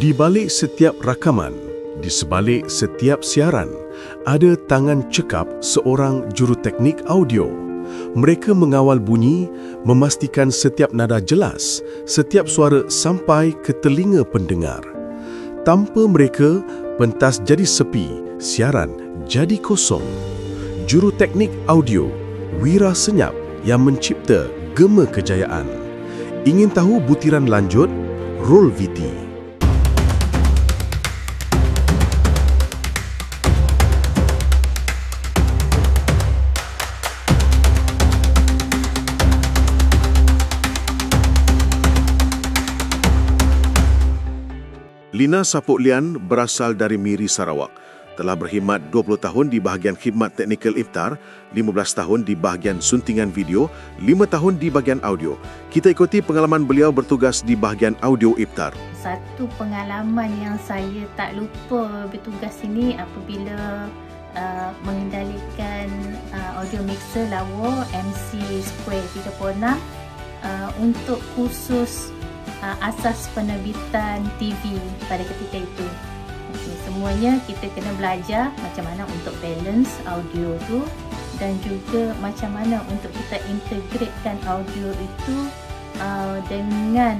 Di balik setiap rakaman, di sebalik setiap siaran, ada tangan cekap seorang juruteknik audio. Mereka mengawal bunyi, memastikan setiap nada jelas, setiap suara sampai ke telinga pendengar. Tanpa mereka, pentas jadi sepi, siaran jadi kosong. Juruteknik audio, wira senyap yang mencipta gema kejayaan. Ingin tahu butiran lanjut? Roll VT. Lina Sapoklian berasal dari Miri, Sarawak. Telah berkhidmat 20 tahun di bahagian khidmat teknikal iftar, 15 tahun di bahagian suntingan video, 5 tahun di bahagian audio. Kita ikuti pengalaman beliau bertugas di bahagian audio iftar. Satu pengalaman yang saya tak lupa bertugas ini apabila mengendalikan audio mixer lawa MC Square 36 untuk khusus asas penerbitan TV pada ketika itu. Semuanya kita kena belajar macam mana untuk balance audio tu dan juga macam mana untuk kita integratekan audio itu dengan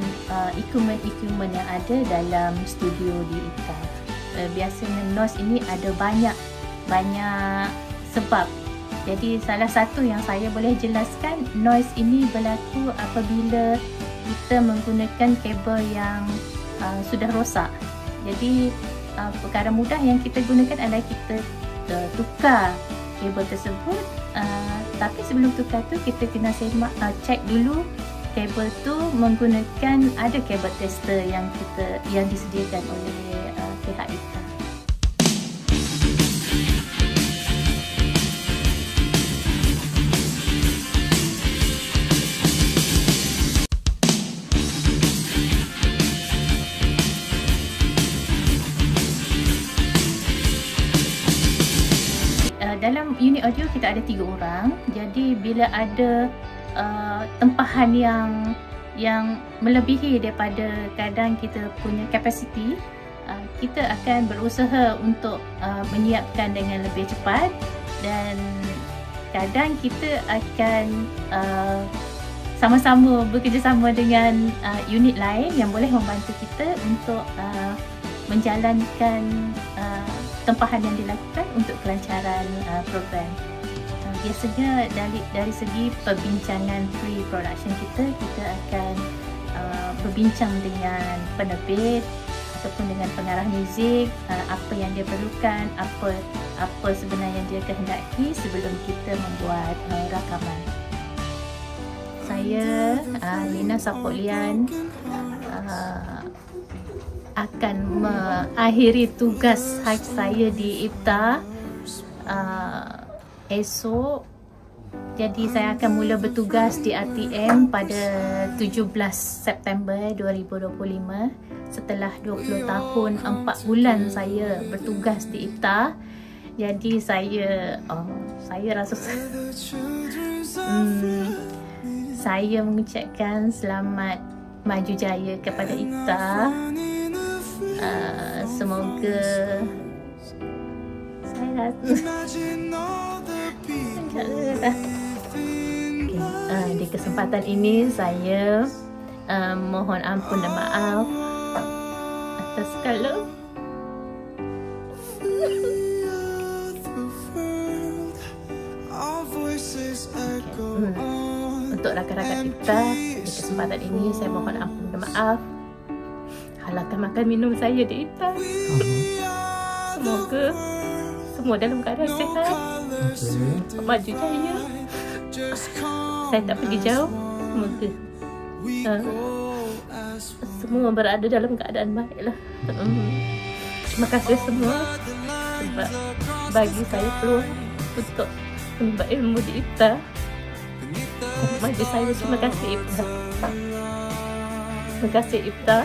equipment yang ada dalam studio di IFTA. Biasanya noise ini ada banyak sebab. Jadi salah satu yang saya boleh jelaskan, noise ini berlaku apabila kita menggunakan kabel yang sudah rosak. Jadi perkara mudah yang kita gunakan adalah kita tukar kabel tersebut, tapi sebelum tukar tu kita kena cek dulu kabel tu menggunakan ada kabel tester yang disediakan oleh pihak IFTA. Dalam unit audio kita ada 3 orang. Jadi bila ada tempahan yang melebihi daripada kadang kita punya kapasiti, kita akan berusaha untuk menyiapkan dengan lebih cepat, dan kadang kita akan sama-sama bekerjasama dengan unit lain yang boleh membantu kita untuk menjalankan tempahan yang dilakukan untuk kelancaran program. Biasanya dari segi perbincangan pre-production kita akan berbincang dengan penerbit ataupun dengan pengarah muzik, apa yang dia perlukan, apa sebenarnya yang dia kehendaki sebelum kita membuat rakaman. Saya Lina Sapoklian akan mengakhiri tugas saya di IFTA esok. Jadi saya akan mula bertugas di RTM pada 17 September 2025 setelah 20 tahun 4 bulan saya bertugas di IFTA. Jadi saya rasa saya mengucapkan selamat maju jaya kepada IFTA. Semoga saya di kesempatan ini saya mohon ampun dan maaf atas segala. Untuk rakan-rakan kita di kesempatan ini saya mohon ampun dan maaf. Halalkan makan minum saya di IFTA. Semoga semua dalam keadaan sihat, maju jaya. Saya tak pergi jauh. Semoga semua berada dalam keadaan baik lah. Terima kasih semua sebab bagi saya peluang untuk menimba ilmu di IFTA. Maju saya. Terima kasih IFTA. Terima kasih IFTA.